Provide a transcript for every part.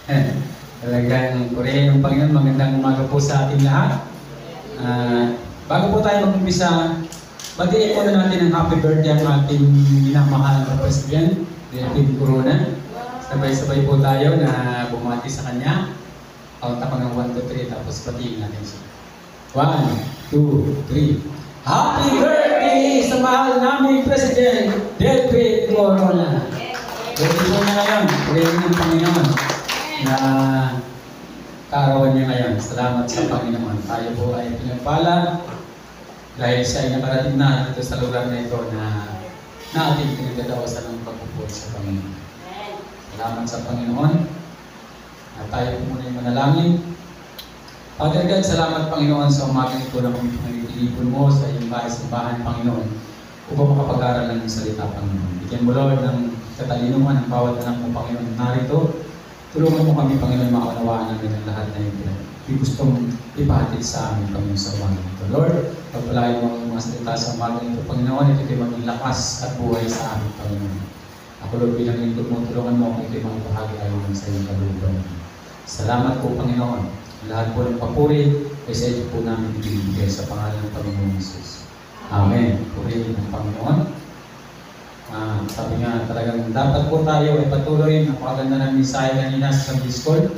Talagang purihin ng Panginoon. Magandang umaga po sa ating lahat. Bago po tayo mag-umpisa, batiin muna natin ang happy birthday ang ating minamahal na President, David Corona. Sabay-sabay po tayo na bumati sa kanya. Count ako ng 1, 2, 3, tapos batiin natin siya. 1, 2, 3. Happy birthday sa mahal naming President, David Corona. Birthday po niya ngayon. Purihin ng Panginoon na kaarawan niya ngayon. Salamat sa Panginoon. Tayo po ay pinagpala dahil siya ay nakarating na dito sa lugar na ito na ating pinagdadawasan ng pagpupuri sa Panginoon. Salamat sa Panginoon. At tayo po muna yung manalangin. Father God, salamat Panginoon sa umaga ito na kami pinag-iipon mo sa iyong bahay-simbahan, Panginoon, upang makapag-aral ng salita, Panginoon. Bigyan mo, Lord, ng katalinuhan ng bawat anak mo, Panginoon, narito. Tulungan mo kami, Panginoon, maunawaan namin ang lahat na yung gustong ipahatid sa amin, Panginoon, sa umaga ito. Lord, pagpalain mo ang mga salita sa umaga ito, Panginoon, ito ay maging lakas at buhay sa amin, Panginoon. Ako, Lord, bilang lingkod mo, tulungan mo kung ito ay mga bahagi ayon sa iyong kalooban. Salamat po, Panginoon. Lahat po ng papuri ay sa iyo po namin ibibigay sa pangalan ng Panginoon Jesus. Amen. Purihin ng Panginoon. Sabi nga talagang dapat po tayo ay patuloy. Napakaganda ng misaya kanina sa Sunday School.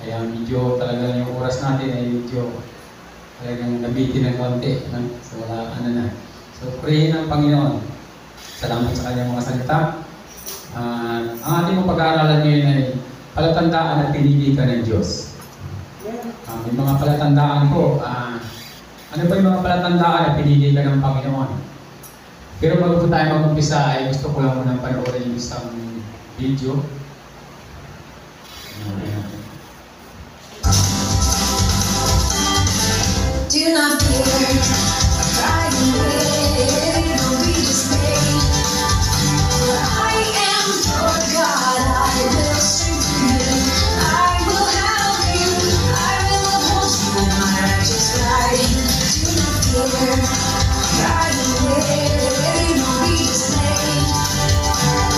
Kaya medyo talagang yung oras natin ay medyo talagang nabitin ng konti. So wala na. So purihin ng Panginoon. Salamat sa kanyang mga salita. Ang ating pag-aaralan ngayon ay palatandaan at pinili ka ng Diyos. May mga palatandaan po. Ano ba yung mga palatandaan na pinili ka ng Panginoon? Pero bago po tayo mag-umpisa ay gusto ko lang muna panoorin yung isang video. Do not fear, cry away, don't be dismayed. For I am your God, I will strengthen you, I will help you, I will uphold you with my righteous right. Do not fear, cry away, don't be dismayed.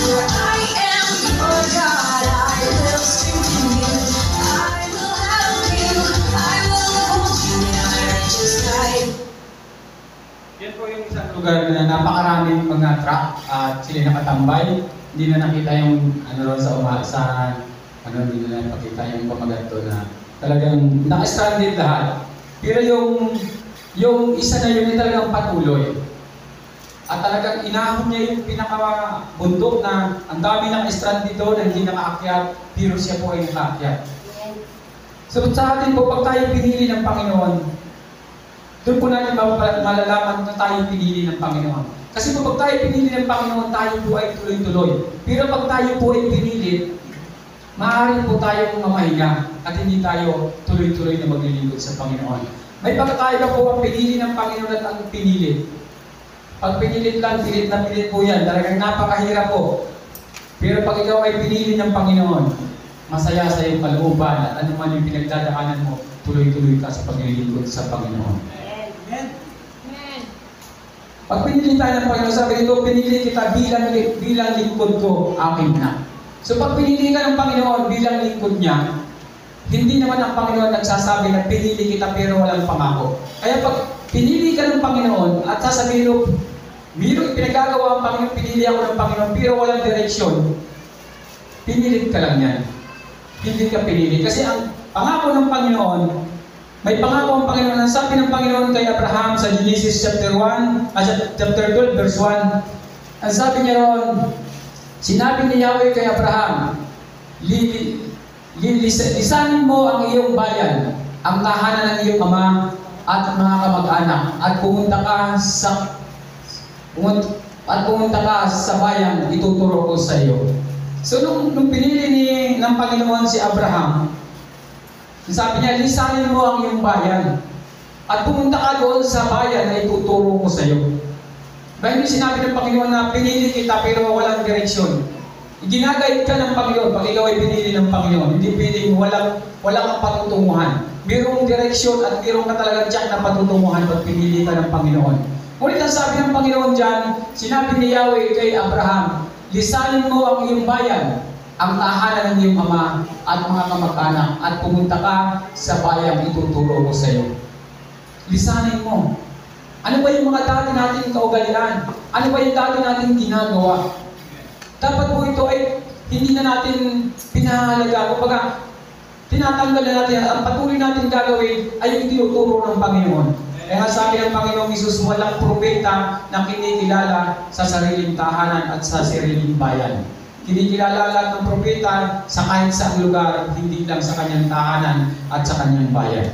For I am your God, I will strengthen you, I will help you, I will uphold you with my righteous right. Yan po yung isang lugar na napakaraming mga truck at sila nakatambay. Hindi na nakita yung hindi na nakita yung pamaganto na talagang naka-stranded lahat. Pero yung isa na yun ay talagang patuloy. At talagang inahon niya yung pinakabundok na ang dami naka-stranded doon na hindi nakaakyat, pero siya po ay nakaakyat. So sa atin po, pag tayo pinili ng Panginoon, doon po natin malalaman na tayo pinili ng Panginoon. Kasi pag tayo pinili ng Panginoon, tayo po ay tuloy-tuloy. Pero pag tayo po ay pinili, maaari po tayong mamahinga at hindi tayo tuloy-tuloy na maglilingkod sa Panginoon. May pagkakaiba po ang pinili ng Panginoon at ang pinili. Pag pinilit lang, pilit na pilit po yan. Talagang napakahirap po. Pero pag ikaw ay pinili ng Panginoon, masaya sa iyong kalooban at ano man yung pinagdadaanan mo, tuloy-tuloy ka sa paglilingkod sa Panginoon. Pag pinili tayo ng Panginoon, sabi nito, pinili kita bilang lingkod ko, akin na. So pag pinili ka ng Panginoon bilang lingkod niya, hindi naman ang Panginoon nagsasabi na pinili kita pero walang pangako. Kaya pag pinili ka ng Panginoon at sasabihin mo, mayroong pinagagawa ang Panginoon, pinili ako ng Panginoon pero walang direksyon, pinilit ka lang yan. Hindi ka pinili. Kasi ang pangako ng Panginoon, may pangako ang Panginoon. Ang sabi ng Panginoon kay Abraham sa Genesis chapter 12 verse 1. Ang sabi niya roon, sinabi ni Yahweh kay Abraham, lisanin mo ang iyong bayan, ang tahanan ng iyong ama at mga kamag-anak at pumunta ka sa bayan ituturo ko sa iyo. So nung pinili ng Panginoon si Abraham, sabi niya, lisanin mo ang iyong bayan at pumunta ka doon sa bayan na ituturo ko sa iyo. Ba hindi sinabi ng Panginoon na pinili kita pero walang direksyon. Ginagayad ka ng Panginoon pag ikaw ay pinili ng Panginoon. Hindi pwedeng walang kang patutunguhan. Mayroong direksyon at mayroong ka talagang tiyak na patutunguhan pag pinili ka ng Panginoon. Ngunit ang sabi ng Panginoon dyan, sinabi ni Yahweh kay Abraham, lisanin mo ang iyong bayan ang tahanan ng iyong ama at mga kamag-anak at pumunta ka sa bayang ituturo ko sa iyo. Lisanin mo. Ano ba yung mga dati nating kaugalian? Ano ba yung dati nating ginagawa? Dapat po ito ay hindi na natin pinahalaga. Kumbaga, tinatanggal na natin. Ang patuloy natin gagawin ay yung tinuturo ng Panginoon. Kaya sabi ng Panginoong Hesus, walang propeta na kinikilala sa sariling tahanan at sa sariling bayan. Kinikilala lang ng propeta sa kahit saang lugar, hindi lang sa kanyang tahanan at sa kanyang bayan.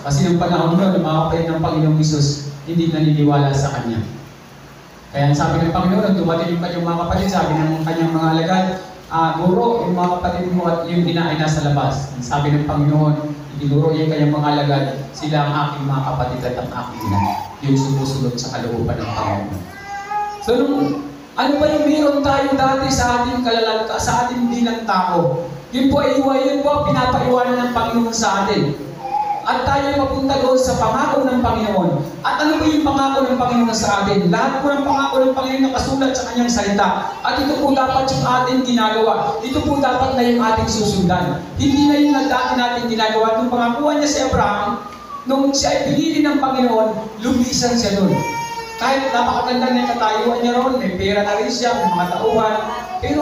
Kasi ng panahon noon, mga kapatid ng Panginoong Hesus, hindi naniniwala sa kanya. Kaya sabi ng Panginoon, dumating yung kanyang mga kapatid, sabi ng kanyang mga alagad, Guro, yung mga kapatid mo at yung ina ay nasa labas. Sabi ng Panginoon, itinuro yung kanyang mga alagad, sila ang aking mga kapatid at ang aking ina, yung sumusunod sa kalooban ng Panginoon. So, ano ba yung meron tayo dati sa ating sa ating bilang tao? Yun po yun po pinapaiwanan ng Panginoon sa atin. At tayo mapunta doon sa pangako ng Panginoon. At ano ba yung pangako ng Panginoon sa atin? Lahat po ng pangako ng Panginoon nakasulat sa kanyang salita. At ito po dapat yung ating ginagawa. Ito po dapat na yung ating susundan. Hindi na yung dati natin ginagawa. Nung pangakuan niya si Abraham, nung siya ay pinili ng Panginoon, lumisan siya doon. Kahit napakaganda ng katayuan niya ron, may pera na rin siya, may mga tauhan. Pero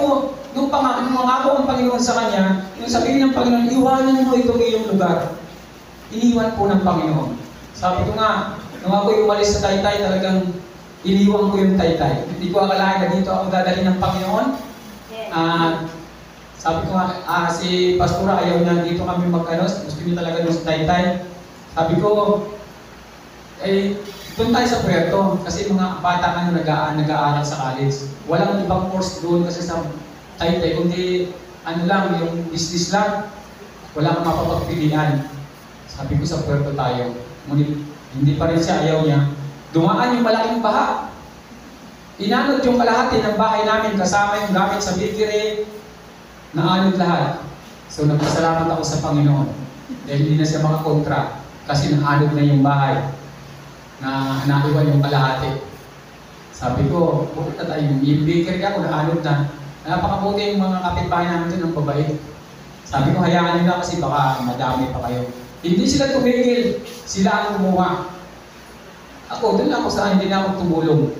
nung pangako ng Panginoon sa kanya, nung sabihin ng Panginoon, iwanan mo itong iyong lugar. Iniwan po ng Panginoon. Sabi ko nga, nung ako umalis sa Taytay, talagang iniwan ko yung Taytay. Hindi ko akalain na dito ako dadalhin ng Panginoon. Sabi ko nga, si Pastora ayaw niya dito kami mag-anos. Gusto niya talaga doon sa Taytay. Sabi ko, doon tayo sa Puerto. Kasi mga bata ka na nag-aaral sa college. Walang ibang course doon kasi sa Taytay. Kundi, yung business lang. Wala kang mapapagpilian. Sabi ko sa Puerto tayo, ngunit hindi pa rin siya, ayaw niya. Dumaan yung malaking baha. Inanod yung kalahati ng bahay namin kasama yung gamit sa bakery. Naanod lahat. So nagpasalamat ako sa Panginoon. Dahil hindi na siya makakontra kasi naanod na yung bahay na naiwan yung kalahati. Sabi ko, pupunta tayo. Yung bakery ako, naanod na. Napakabuti yung mga kapitbahay namin doon ng babait. Sabi ko, hayaan nila kasi baka madami pa kayo. Hindi sila tumigil, sila ang kumuha. Ako, doon lang ako saan, hindi na ako tumulong.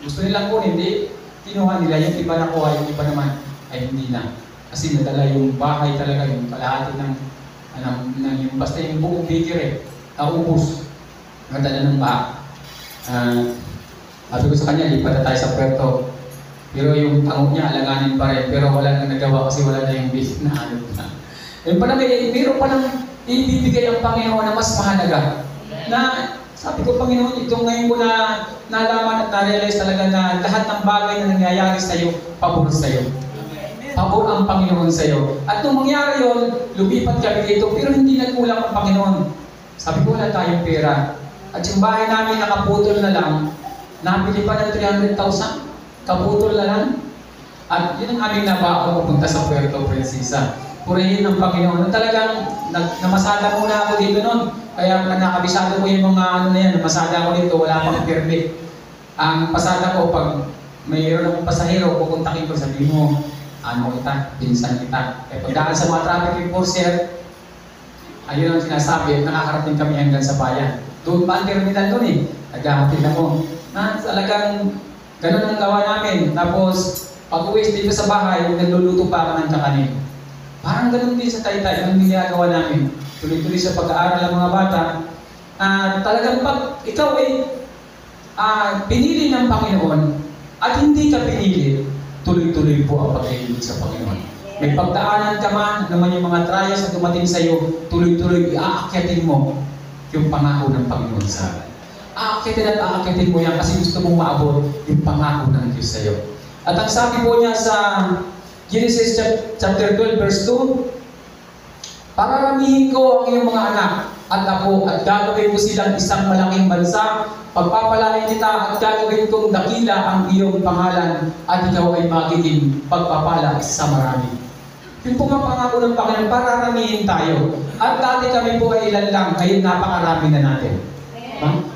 Gusto nilang ko, hindi. Kinuha nila, yung iba nakuha, yung iba naman, ay hindi na. Kasi nadala yung bahay talaga, yung kalahati yung basta yung buong bakery, naubos. Nadala ng baha. Sabi ko sa kanya, lipat na tayo sa Puerto. Pero yung tanong niya, alanganin pa rin. Pero wala nang nagawa kasi wala na yung base na ano na. Yung pala meron pa nang ibibigay ang Panginoon na mas mahalaga. Na sabi ko, Panginoon, itong ngayon ko na nalaman at na-realize talaga na lahat ng bagay na nangyayari sa iyo, pabor sa iyo. Pabor ang Panginoon sa iyo. At nung mangyari yun, lumipat kami dito, pero hindi nagkulang ang Panginoon. Sabi ko, wala tayong pera. At yung bahay namin nakaputol na lang, nabili pa ng 300,000. Kaputol na lang. At yun ang aming nabaon pupunta sa Puerto Princesa. Purihin ng Panginoon. Talagang namasada muna ako dito noon. Kaya nakabisado ko yung mga na yan. Namasada ako dito, wala pang permit. Ang pasada ko, pag mayroon akong pasahero, pupuntakin ko, sabihin mo, pinsan kita. Pagdaan sa mga traffic enforcer, ayun ang sinasabi, nakakarating kami hanggang sa bayan. Doon pa ang terminal doon eh. Naghahatid ako. Talagang ganun ang gawa namin. Tapos, pag-uwi dito sa bahay, nagluluto pa ako ng kakanin. Parang ganun din sa Taytay, ang ginagawa namin. Tuloy-tuloy sa pag-aaral ng mga bata. Talagang pag ikaw ay pinili ng Panginoon at hindi ka pinili, tuloy-tuloy po ang pag-ibig sa Panginoon. May pagdaanan ka man, naman yung mga trials na dumating sa iyo, tuloy-tuloy iaakyatin mo yung pangako ng Panginoon sa akin. Aakyatin mo yan kasi gusto mong maabot yung pangako ng Diyos sa iyo. At ang sabi po niya sa Genesis chapter 12 verse 2, pararamihin ko ang iyong mga anak at ako at gagawin ko silang isang malaking bansa, pagpapalain kita at gagawin kong dakila ang iyong pangalan at ikaw ay magiging pagpapala sa marami. Yung po nga pangako ng Panginoon, pararamihin tayo. At dati kami po ay ilan lang, ngayon napakarami na natin.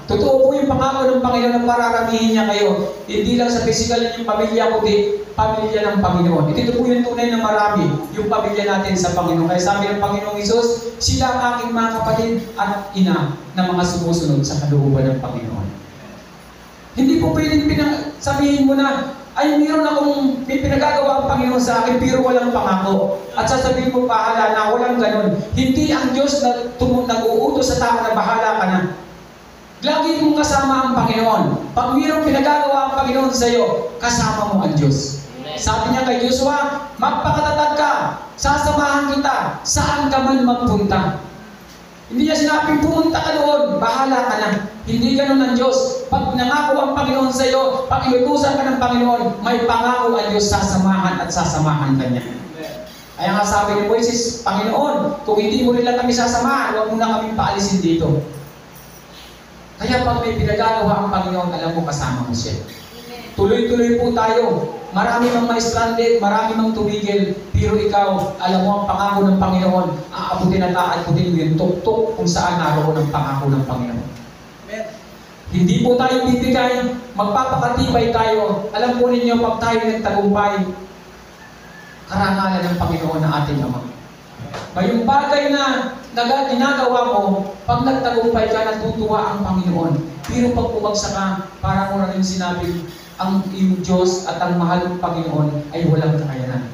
Totoo po yung pangako ng Panginoon na pararamihin niya kayo. Hindi lang sa physical yung pamilya, kundi pamilya ng Panginoon. Ito po yung tunay na marami, yung pamilya natin sa Panginoon. Kaya sabi ng Panginoong Isus, sila ang aking mga kapatid at ina na mga sumusunod sa kalooban ng Panginoon. Hindi po pwedeng sabihin mo na, ay mayroon akong may pinagagawa ang Panginoon sa akin pero walang pangako. At sasabihin mo pahala na walang ganun. Hindi ang Diyos na nag-uutos sa tao na bahala ka na. Lagi mong kasama ang Panginoon. Pag mayroong pinagagawa ang Panginoon sa iyo, kasama mo ang Diyos. Sabi niya kay Joshua, magpakatatag ka, sasamahan kita, saan ka man magpunta. Hindi niya sinabing pumunta ka doon, bahala ka na. Hindi ganun ang Diyos. Pag nangako ang Panginoon sa iyo, pag inutusan ka ng Panginoon, may pangako ang Diyos, sasamahan at sasamahan ka niya. Kaya nga sabi ni Moises, Panginoon, kung hindi mo nila kami sasamahan, huwag mo na kami paalisin dito. Kaya pag may pinagagawa ang Panginoon, alam mo kasama mo siya. Tuloy-tuloy po tayo. Marami mang ma-stranded, marami mang tumigil, pero ikaw, alam mo ang pangako ng Panginoon, aabutin at aabutin mo yung tuktok kung saan naroon ang pangako ng Panginoon. Amen. Hindi po tayo bibigay, magpapakatibay tayo. Alam po ninyo, pag tayo nagtagumpay, karangalan ng Panginoon na ating Ama. May bagay na ginagawa mo, pag nagtagumpay ka, natutuwa ang Panginoon. Pero pag bumagsak ka, parang mo rin sinabi, ang iyong Diyos at ang mahal ng Panginoon ay walang kakayanan.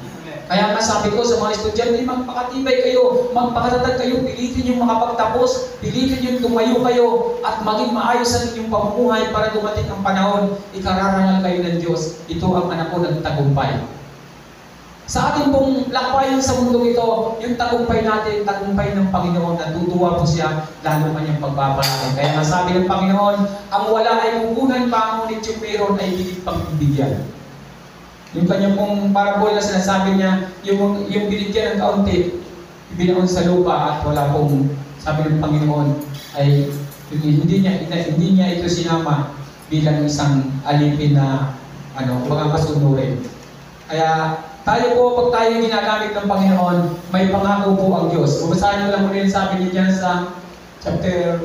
Kaya nga sabi ko sa mga estudyante, magpakatibay kayo, magpakatatag kayo, pilitin yung makapagtapos, pilitin yung tumayo kayo, at maging maayos ang inyong pamumuhay para dumating ang panahon, ikararangal kayo ng Diyos. Ito ang anak ko ng tagumpay. Sa ating pong lakbayan sa mundo ito, yung tagumpay natin, tagumpay ng Panginoon, natutuwa po siya, lalo kanyang pagpapalaki. Kaya nga sabi ng Panginoon, ang wala ay kukunan pa, ngunit yung meron ay higit pang bibigyan. Yung kanyang pong parabol na sinasabi niya, yung binigyan ng kaunti, ibinaon sa lupa at wala pong, sabi ng Panginoon, ay hindi niya ito sinama bilang isang alipin na mga kasunurin. Kaya tayo po, pag tayo ginagamit ng Panginoon, may pangako po ang Diyos. Babasahin mo lang muna yung sabi niya dyan sa chapter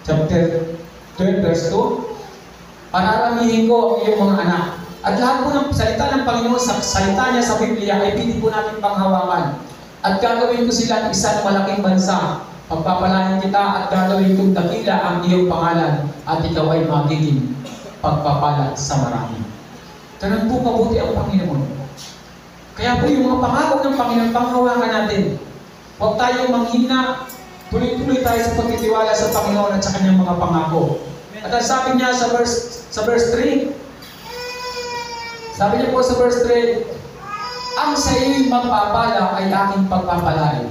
12, verse 2. Pararamihin ko ang iyong mga anak. At lahat po ng salita ng Panginoon, sa salita niya sa Biblia, ay pili po natin panghawakan. At gagawin ko sila isang malaking bansa. Pagpapalain kita at gagawin kong dakila ang iyong pangalan at ikaw ay magiging pagpapala sa marami. Ganun po mabuti ang Panginoon. Kaya po yung mga pangako ng Panginoon, panghawakan natin. Huwag tayong manghina, tuloy-tuloy tayo sa pagtitiwala sa Panginoon at sa kanyang mga pangako. At ang sabi niya sa verse 3, sabi niya po sa verse 3, ang sa iyo'y magpapala ay aking pagpapalain.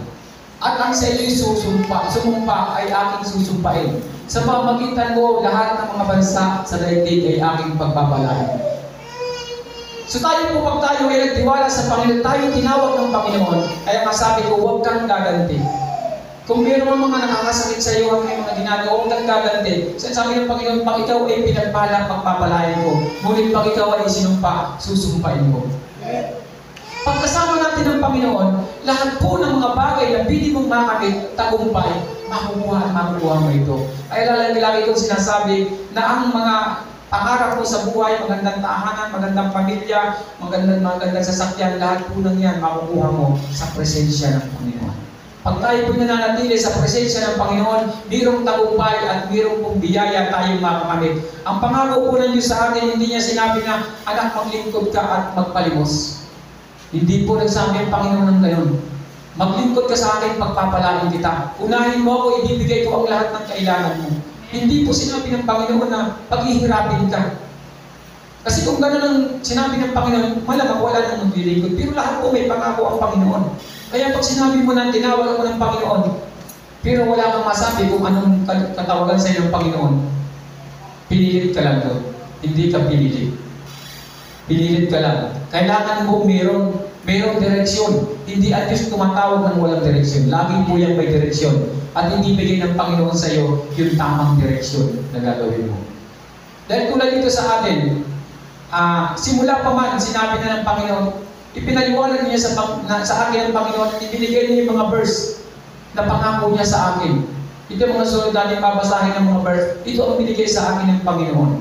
At ang sa iyo'y sumumpa ay aking susumpain. Sa pamagitan mo, lahat ng mga bansa sa daigdig ay aking pagpapalain. So tayo po, pag tayo ay nagtiwala sa Panginoon, tayo tinawag ng Panginoon. Kaya masabi ko, huwag kang gaganti. Kung mayroon mga nakakasakit sa iyo, ang mga ginagawa, huwag kang gaganti. Sabi ng Panginoon, pag ikaw ay pinagpala, pagpapalain ko. Ngunit pag ikaw ay sinumpa, susumpain ko. Pagkasama natin ng Panginoon, lahat po ng mga bagay na pili mong makamit, tagumpay, makukuha mo ito. Ay lagi kong sinasabi na ang mga pangarap mo sa buhay, magandang tahanan, magandang pamilya, magandang sasakyan, lahat po ng yan makukuha mo sa presensya ng Panginoon. Pag tayo po nananatili sa presensya ng Panginoon, mayroong tagumpay at mayroong pong biyaya tayong makakamit. Ang pangako po ng Diyos sa atin, hindi niya sinabi na, anak, maglingkod ka at magpalimos. Hindi po nagsabi ang Panginoon ng gayon. Maglingkod ka sa akin, pagpapalain kita. Unahin mo ako, ibibigay ko ang lahat ng kailangan mo. Hindi po sinabi ng Panginoon na paghihirapin ka. Kasi kung gano'n ang sinabi ng Panginoon, malamang wala nang maglilingkod. Pero lahat po may pangako ang Panginoon. Kaya pag sinabi mo na tinawag ako ng Panginoon, pero wala kang masabi kung anong katawagan sa iyo ng Panginoon, pinilit ka lang doon. Hindi ka pinilit. Pinilit ka lang. Kailangan mo mayroong direksyon. Hindi ang Diyos tumatawag ng walang direksyon. Lagi po yan may direksyon. At hindi bigay ng Panginoon sa iyo yung tamang direksyon na gagawin mo. Dahil tulad dito sa atin, simula pa man, sinabi na ng Panginoon, ipinaliwanag niya sa akin ng Panginoon at ibinigay niya yung mga verse na pangako niya sa akin. Ito ang mga sunod natin babasahin ng mga verse. Ito ang binigay sa akin ng Panginoon.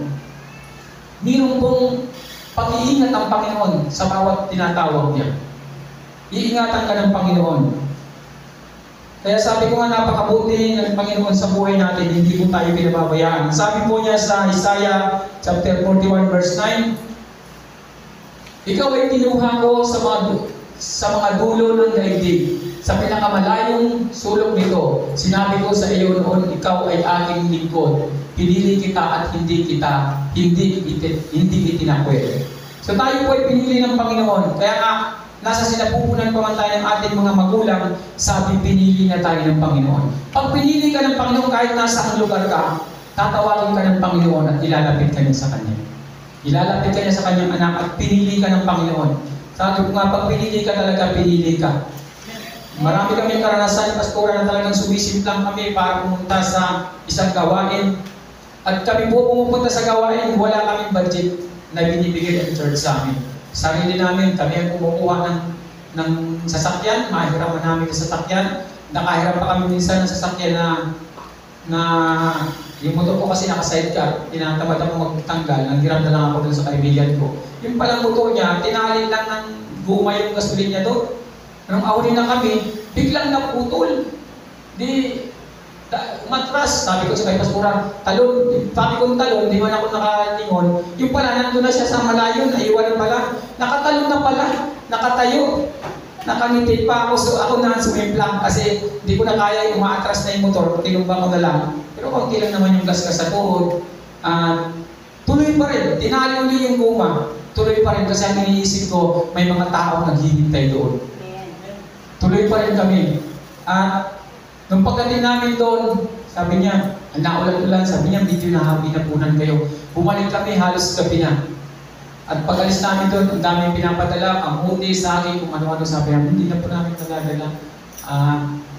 Mayroon pong pag-iingat ang Panginoon sa bawat tinatawag niya. Iingatan ka ng Panginoon. Kaya sabi ko nga, napakabuti ng Panginoon sa buhay natin, hindi po tayo pinababayaan. Sabi po niya sa Isaiah chapter 41 verse 9, ikaw ay kinuha ko sa mga dulo ng daigdig, sa pinakamalayong sulok nito. Sinabi ko sa iyo noon, ikaw ay aking lingkod. Pinili kita at hindi itinakwil. So tayo po ay pinili ng Panginoon. Kaya nga, nasa sinapupunan pa man tayo ng ating mga magulang, sabi pinili na tayo ng Panginoon. Pag pinili ka ng Panginoon, kahit nasa ang lugar ka, tatawagin ka ng Panginoon at ilalapit ka niya sa Kanya. Ilalapit ka niya sa Kanyang anak at pinili ka ng Panginoon. Sabi ko nga, pag pinili ka talaga, pinili ka. Marami kami karanasan, pastora, na talagang sumisimplang kami para pumunta sa isang gawain. At kami po pumupunta sa gawain, wala kaming budget na binibigay ng church sa amin. Sarili namin, kami ang kumukuha ng sasakyan, mahiraman namin ng sasakyan. Nakahiram pa kami minsan ng sasakyan na yung motor ko kasi naka-sidecar, tinatamad ako magtanggal, nanghiram na lang ako dun sa kaibigan ko. Yung palang motor niya, tinalin lang ng guma yung gasolin niya doon. Nung ahuli na kami, biglang naputol. Matras, sabi ko sa kay Pastora, talon, sabi kong talon, di man ako nakalingon. Yung pala, nandun na siya sa malayo, naiwan pala. Nakatalon na pala, nakatayo. Nakangiti pa ako, so ako na sumimplang kasi di ko na kaya umaatras na yung motor, tinumba ko na lang. Pero konti lang naman yung gasgas sa tuhod. Tuloy pa rin, tinalo niyo yung guma. Tuloy pa rin kasi ang iniisip ko, may mga tao naghihintay doon. Tuloy pa rin kami. Nung pagdating namin doon, sabi niya, ang naulan-ulan, sabi niya, medyo napunan kayo. Bumalik kami, halos gabi na. At pag-alis namin doon, ang daming pinapadala, kamuti, saging, kung ano-ano, sabi namin, hindi na po namin nagdadala.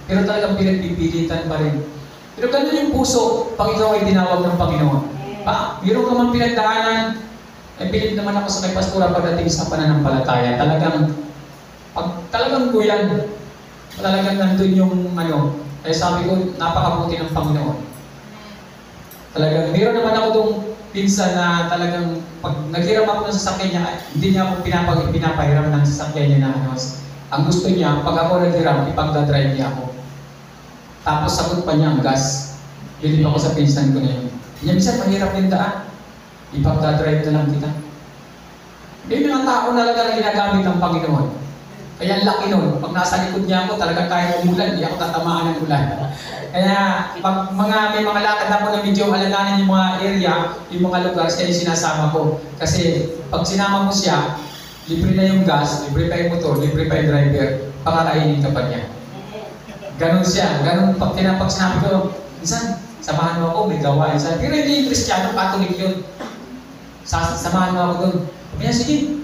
Pero talagang pinagpipilitan pa rin. Pero ganun yung puso, pag ikaw ay tinawag ng Panginoon. Mayroon ka man pinagdaanan, bilib naman ako sa kay Pastora pagdating sa pananampalataya. Talagang kuyan, talagang nandun yung kaya sabi ko, napakabuti ng Panginoon. Talagang, mayroon naman ako dong pinsan na talagang, pag naghiram ako ng sasakyan niya, hindi niya ako pinapahiram ng sasakyan niya na ang gusto niya, pag ako naghiram, ipagdadrive niya ako. Tapos sagot pa niya ang gas. Bilib ako sa pinsan ko na yun. Niya, minsan mahirap yung daan. Ipagdadrive na lang kita. May mga tao na talaga na ginagamit ng Panginoon. Kaya ang laki nun, pag nasa likod niya ako, talagang kahit umulan, hindi ako tatamaan ng ulan. Kaya pag may mga lakad ako na medyo alanganin yung mga area, yung mga lugar, siya yung sinasama ko. Kasi pag sinama mo siya, libre na yung gas, libre pa yung motor, libre pa yung driver, pakakainin ka pa niya. Ganon siya, ganon pag sinabi ko, minsan, samahan mo ako, may gawain. Pero hindi yung Kristiyano, Catholic yun. Samahan mo ako doon. Kaya sige.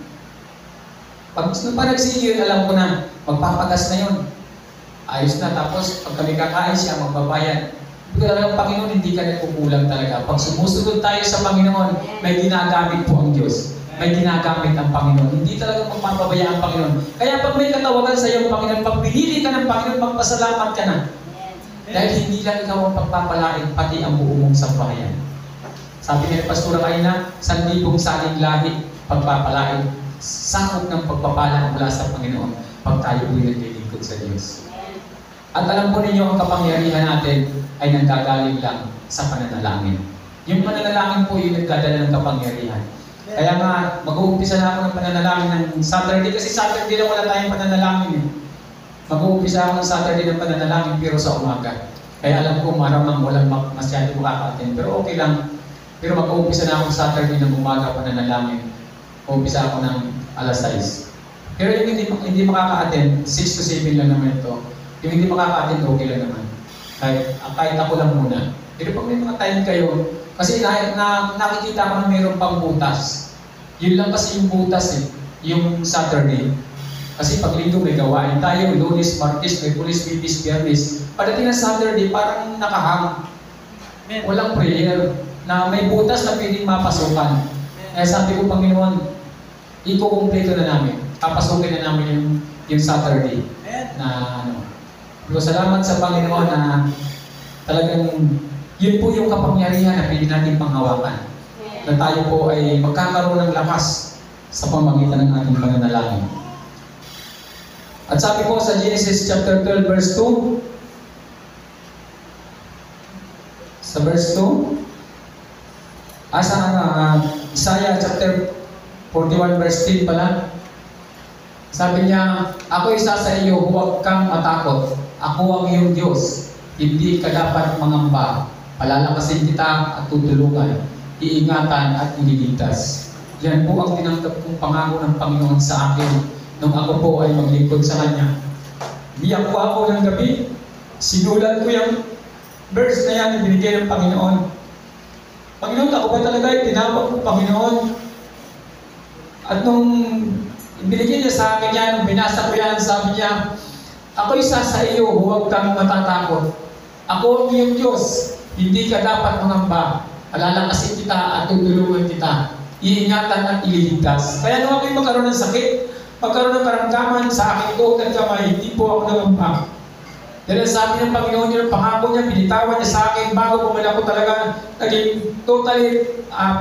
Pag nagsige yun, alam ko na, magpapagas na yun. Ayos na, tapos pag kami kakain siya, magbabayad. Pero talagang Panginoon, hindi ka nagkukulang talaga. Pag sumusunod tayo sa Panginoon, may ginagamit po ang Diyos. May ginagamit ang Panginoon. Hindi talaga magpapabaya ang Panginoon. Kaya pag may katawagan sa iyo, Panginoon, pag pinili ka ng Panginoon, magpasalamat ka na. Dahil hindi lang ikaw ang pagpapalain, pati ang buo mong sambahayan. Sabi ni Pastora Kaina, 1,000 saling lahi, pagpapalain, sakop ng pagpapala mula sa Panginoon pag tayo po'y naglilingkod sa Diyos. At alam po ninyo, ang kapangyarihan natin ay nanggagaling lang sa pananalangin. Yung pananalangin po yung nagdadala ng kapangyarihan. Kaya nga, mag-uumpisa na ako ng pananalangin ng Saturday, kasi Saturday lang wala tayong pananalangin eh. Mag-uumpisa ako ng Saturday ng pananalangin pero sa umaga. Kaya alam ko maramang walang masyado makaka-attend. Pero okay lang. Pero mag-uumpisa na ako ng Saturday ng umaga pananalangin. Uumpisa ako ng alas 6. Pero yung hindi makaka-attend, 6 to 7 lang naman ito. Yung hindi makaka-attend, okay lang naman. Kahit ako lang muna. Pero pag may mga time kayo, kasi nakikita ko na mayroon pang butas. Yun lang kasi yung butas eh. Yung Saturday. Kasi pag linggo may gawain tayo, Lunes, Martes, may Pulis, Bibis, Biyernes. Pagdating ng Saturday, parang nakahang. Walang prayer. Na may butas na pwedeng mapasukan. Kaya sabi ko, Panginoon, ikukumpleto na namin. Papasukin na namin yung Saturday. Na Pero salamat sa Panginoon na talagang yun po yung kapangyarihan na pwede natin panghawakan. Na tayo po ay magkakaroon ng lakas sa pamamagitan ng ating pananalangin. At sabi po sa Genesis chapter 12 verse 2, sa verse 2, Isaiah chapter 41 verse 10 pala, sabi niya, ako isa sa iyo, huwag kang matakot. Ako ang iyong Diyos. Hindi ka dapat mangamba. Palalakasin kita at tutulungan. Iingatan at ililigtas. Yan po ang tinanggap kong pangako ng Panginoon sa akin nung ako po ay maglingkod sa Kanya. Biyak po ako ng gabi. Sinulat ko yung verse na yan, binigay ng Panginoon. Panginoon, ako ba talaga ay tinawag ng Panginoon? At nung binigay niya sa akin yan, nung binasa ko yan, sabi niya, ako isa sa iyo, huwag kang matatakot. Ako ang iyong Diyos, hindi ka dapat mangamba. Palalakasin kita at tutulungan kita. Iingatan at ililigtas. Kaya nung ako'y magkaroon ng sakit, magkaroon ng karamdaman sa aking tuhod at kamay, hindi po ako nangamba. Dahil sabi ng Panginoon niya, pangako niya, binitawan niya sa akin bago pumala ko talaga naging totally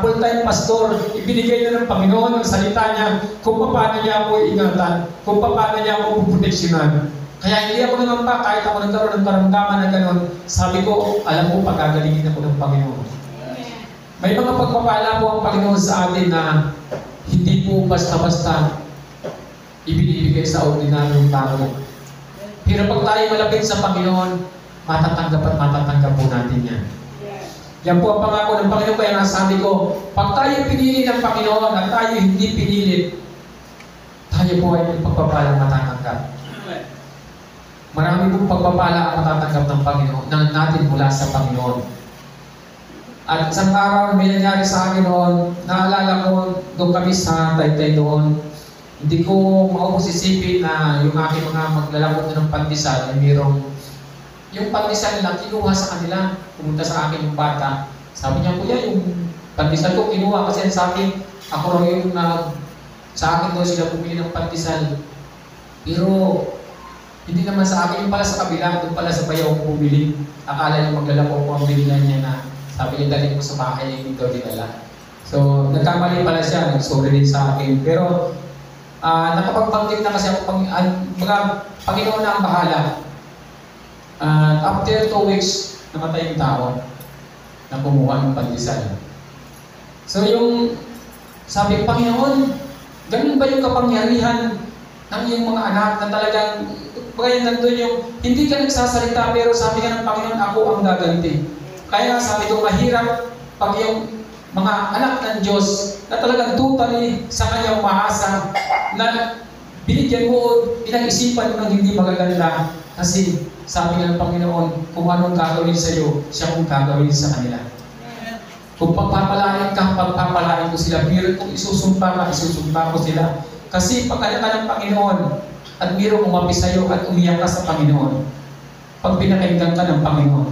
full-time pastor. Ibinigay niya ng Panginoon ang salita niya kung paano niya ako ingatan, kung paano niya ako puproteksyonan. Kaya hindi ako nangamba kahit ako nagkaroon ng karamdaman na gano'n. Sabi ko, alam ko, pagagalingin ako ng Panginoon. May mga pagpapala po ang Panginoon sa atin na hindi po basta-basta ibinibigay sa ordinaryong tao. Pero pag tayo malapit sa Panginoon, matatanggap at matatanggap po natin yan. Yan po ang pangako ng Panginoon. Kaya nasabi ko, pag tayo pinili ng Panginoon at tayo hindi pinilit, tayo po ay pagpapala matatanggap. Marami pong pagpapala ang matatanggap ng Panginoon na natin mula sa Panginoon. At isang araw may nangyari sa akin noon, naalala ko doon kami sa Taytay doon. Hindi ko maubos isipin na yung aking mga maglalakot ng pandesal ay mayroong yung pandesal nila kinuha sa kanila. Pumunta sa akin yung bata. Sabi niya, kuya, yung pandesal ko kinuha kasi sa akin, ako raw yung sa akin daw sila bumili ng pandesal. Pero hindi naman sa akin, yung pala sa kabila, doon pala sa bayaw ko bumili. Akala niya maglalako ko ang bilihan niya na sabi niya, dalhin ko sa bahay, hindi daw dinala. So, nagkamali pala siya, nag-sorry din sa akin. Pero, nakapagbanggit na kasi ako, mga Panginoon na ang bahala. After 2 weeks, namatay yung tao na kumuha ng pandesal. So, yung sabi, Panginoon, ganun ba yung kapangyarihan ng iyong mga anak na talagang, kaya nandun yung, hindi ka nagsasalita, pero sabi ka ng Panginoon, ako ang gaganti. Kaya sabi ko, mahirap pag yung mga anak ng Diyos na talagang totally sa kanyang umaasa na binigyan mo, pinag-isipan mo ng hindi magaganda kasi sabi ng Panginoon, kung anong gagawin sa iyo, siya kung gagawin sa kanila. Kung pagpapalain ka, pagpapalain ko sila. Pero kung isusumpa ko sila. Kasi pagkala ka ng Panginoon at mayroong umapi sa iyo at umiyak ka sa Panginoon, pag pinakinggan ka ng Panginoon,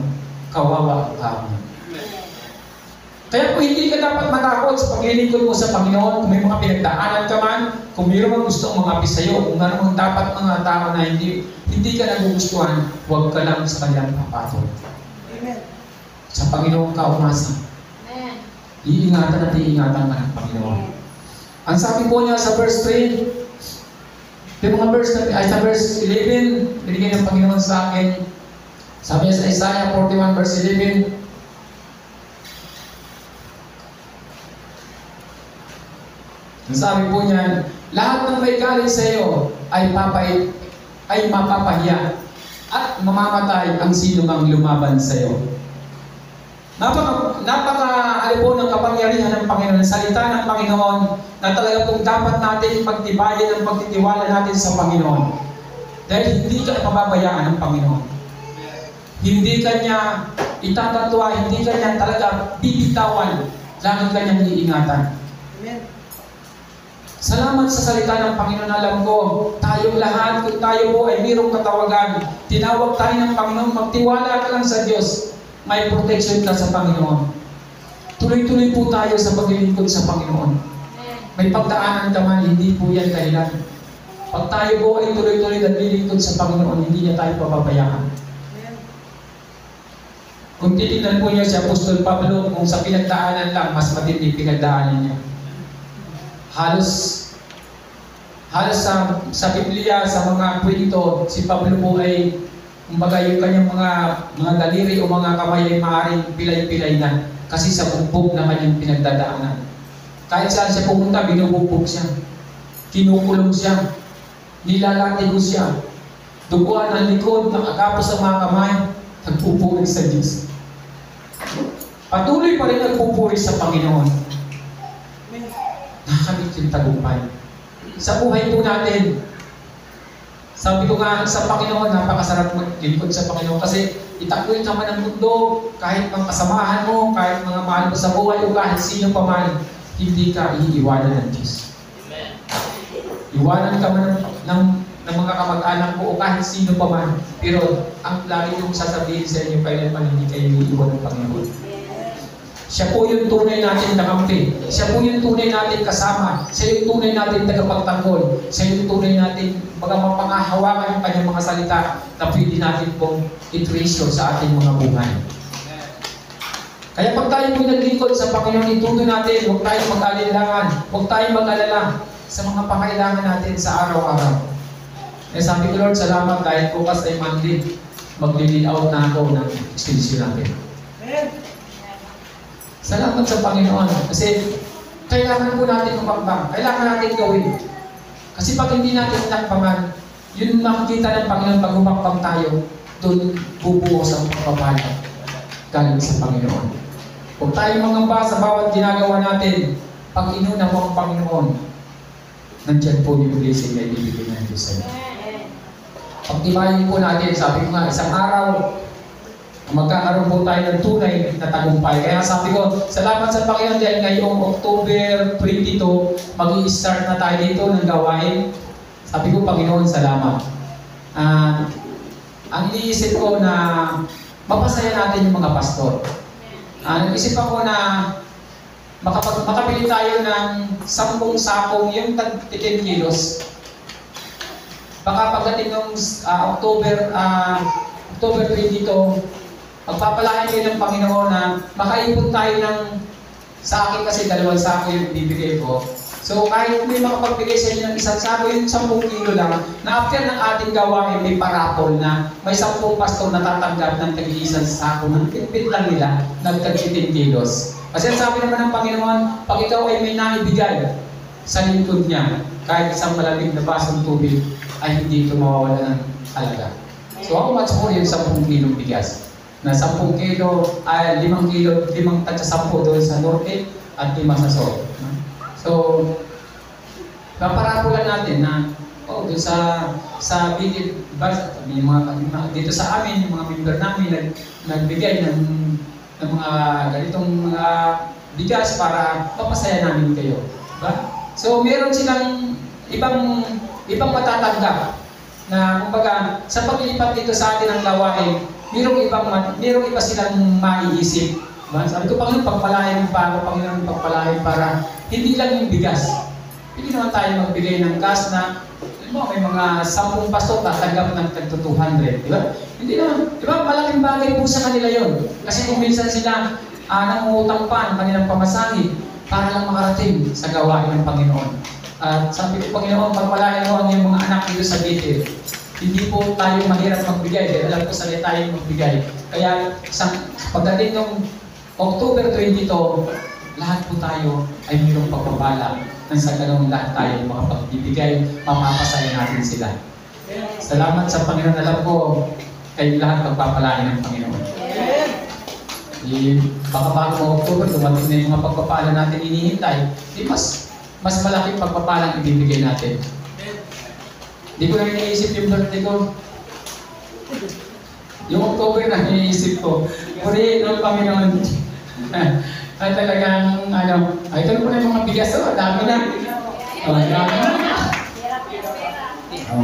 kawawa ang tao. Kaya po hindi ka dapat matakot sa paglilingkod mo sa Panginoon. Kung may mga pinagdaanan ka man, kung mayroon mang gustong umapi sa iyo, kung ano mang dapat mga tao na hindi ka nagugustuhan, huwag ka lang sa kanilang papatol. Amen. Sa Panginoon ka umasa. Amen. Iingatan at iingatan ka ng Panginoon. Ang sabi po niya sa verse 3, yung mga sa verse 11, binigay ng Panginoon sa akin. Sabi niya sa Isaiah 41 verse 11, ang sabi po niya, lahat ng may galing sa iyo ay mapapahiya at mamamatay ang sino mang lumaban sa iyo. Napaka po ng kapangyarihan ng Panginoon, salita ng Panginoon na talaga pong dapat natin pagtibayan ang pagtitiwala natin sa Panginoon. Dahil hindi ka pababayaan ng Panginoon. Hindi ka niya itatatwa, hindi ka niya talaga bibitawan, lagi ka niyang iingatan. Amen. Salamat sa salita ng Panginoon. Alam ko, tayong lahat, kung tayo po ay mayroong katawagan, tinawag tayo ng Panginoon, magtiwala ka lang sa Diyos, may protection ka sa Panginoon. Tuloy-tuloy po tayo sa paglilingkod sa Panginoon. May pagdaanan ka man, hindi po yan dahilan. Pag tayo po ay tuloy-tuloy at lilingkod sa Panginoon, hindi niya tayo pababayaan. Kung titignan po niyo si Apostol Pablo, kung sa pinagdaanan lang, mas matindi pinagdaanan niya. Halos sa Biblia, sa mga kwento, si Pablo po ay, kumbaga yung kanyang mga daliri o mga kamay ay maaaring pilay-pilay na kasi sa bugbog na kanyang pinagdadaanan. Kahit saan siya pumunta, binubugbog siya. Kinukulong siya. Nilalatigo siya. Duguan ang likod, nakagapos sa mga kamay, nagpupuri sa Diyos. Patuloy pa rin nagpupuri sa Panginoon. Nakakamit yung tagumpay. Sa buhay po natin, sabi ko nga sa Panginoon, napakasarap maglingkod sa Panginoon kasi itakwil ka man ang mundo, kahit mga kasamahan mo, kahit mga mahal mo sa buhay o kahit sino pa man, hindi ka iiwanan ng Diyos. Iwanan ka man ng mga kamag-anak mo o kahit sino pa man, pero ang lagi kong sasabihin sa inyo, kailanman hindi kayo iiwan ng Panginoon. Siya po yung tunay natin nakampi. Siya po yung tunay natin kasama. Siya yung tunay natin tagapagtanggol. Siya yung tunay natin mapangahawakan yung kanyang mga salita na pwede natin pong i-treasure sa ating mga buhay. Kaya pag tayo po naglingkod sa Panginoon, ituto natin, huwag tayong mag-alinlangan, huwag tayong mag-alala sa mga pangailangan natin sa araw-araw. Kaya sabi ko, Lord, salamat dahil bukas ay Monday, mag-lead out na ako ng extension natin. Salamat sa Panginoon kasi kailangan po natin umakbang, kailangan natin gawin. Kasi pag hindi natin takbangan, yun makikita ng Panginoon pag umakbang tayo, doon bubuhos ang pagpapala galing sa Panginoon. Kung tayo mangamba sa bawat ginagawa natin, pag inuna mo ang Panginoon, nandyan po yung blessing na ibibigay ng Diyos sa inyo. Pagtibayin po natin, sabi ko nga, isang araw, magkakaroon po tayo ng tunay na tagumpay. Kaya sabi ko, salamat sa Panginoon dahil ngayong October 22, mag-i-start na tayo dito ng gawain. Sabi ko, Panginoon, salamat. Ang iniisip ko na mapasaya natin yung mga pastor. Nag-isip ako na makabili tayo ng 10 sakong yung 10 kilos. Baka pagdating ng October 22, magpapalain kayo ng Panginoon na makaipon tayo ng, sa akin kasi 2 sako yung bibigay ko. So kahit may makapagbigay sa inyo ng 1 sako, yung 10 kilo lang, na after ng ating gawain may parapol na may 10 pastor na tatanggap ng tag-1 sako ng pinpit lang nila, nagtag-15 kilos. Kasi sabi naman ng Panginoon, pag ikaw ay may naibigay sa lingkod niya, kahit isang malamig na basong tubig, ay hindi ito mawawala ng halaga. So how much more yung 10 kilong bigas? Na 10 kilo, 5 kilo, 5 tagsa 10 doon sa norte at 5 sa south. So, paparapulan natin na doon sa bigit, dito sa amin, yung mga member namin nagbigay ng mga ganitong mga bigas para mapasaya namin kayo. Diba? So, meron silang ibang matatanggap na kumbaga sa paglipat dito sa atin ng gawain, mayroong iba silang maiisip. Sabi ko, Panginoon, pagpalain pa ako, Panginoon, pagpalain para hindi lang yung bigas. Hindi naman tayo magbigay ng gas na may mga 10 pastor tatanggap ng 200, di ba? Hindi naman, di ba? Malaking bagay po sa kanila yon. Kasi kung minsan sila nangungutang pa ng kanilang pamasahe para lang makarating sa gawain ng Panginoon. At sabi ko, Panginoon, pagpalain mo ang iyong mga anak dito sa Bethel. Hindi po tayo mahirap magbigay, dahil alam ko saan tayo magbigay. Kaya pagdating ng October 22, lahat po tayo ay mayroong pagpapala nang sa ganun lahat tayo makapagbibigay, mapapasaya natin sila. Salamat sa Panginoon. Alam ko, kayo lahat pagpapalain ng Panginoon. Baka bago October, dumating na yung mga pagpapala natin inihintay, mas malaking pagpapalang ibibigay natin. Hindi ko na iniisip yung birthday ko. Yung October na iniisip ko. Puri, no, Panginoon. Ay talagang, ito na po na yung mga bigas. Dami na. Dami na.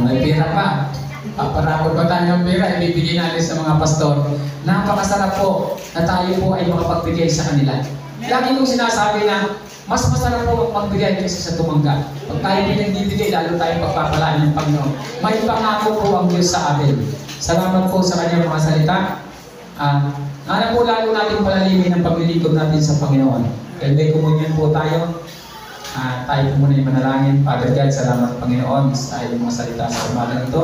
May pera pa. Paparapod pa tayo ng pera, ibibigay natin sa mga pastor. Napakasarap po na tayo po ay makapagbigay sa kanila. Lagi kong sinasabi na mas masarap po magbigay kaysa sa tumangga. Pag tayo pinagbibigay, lalo tayong pagpapalaan ng Panginoon. May pangako po ang Diyos sa atin. Salamat po sa kanyang mga salita. Sana po lalo natin palalimin ang paglilingkod natin sa Panginoon. Kaya may komunyon po tayo. Tayo po muna yung manalangin. Father God, salamat Panginoon sa iyong mga salita sa umagang ito.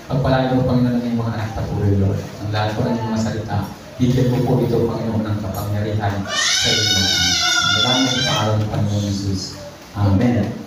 Pagpalain mo Panginoon ng iyong mga anak na puri, Lord. Ang lahat po ng iyong mga salita. Bigyan mo po ito Panginoon ng kapangyarihan sa iyong mga anak. Ang maraming pangalan ng Panginoon Jesus. Amen.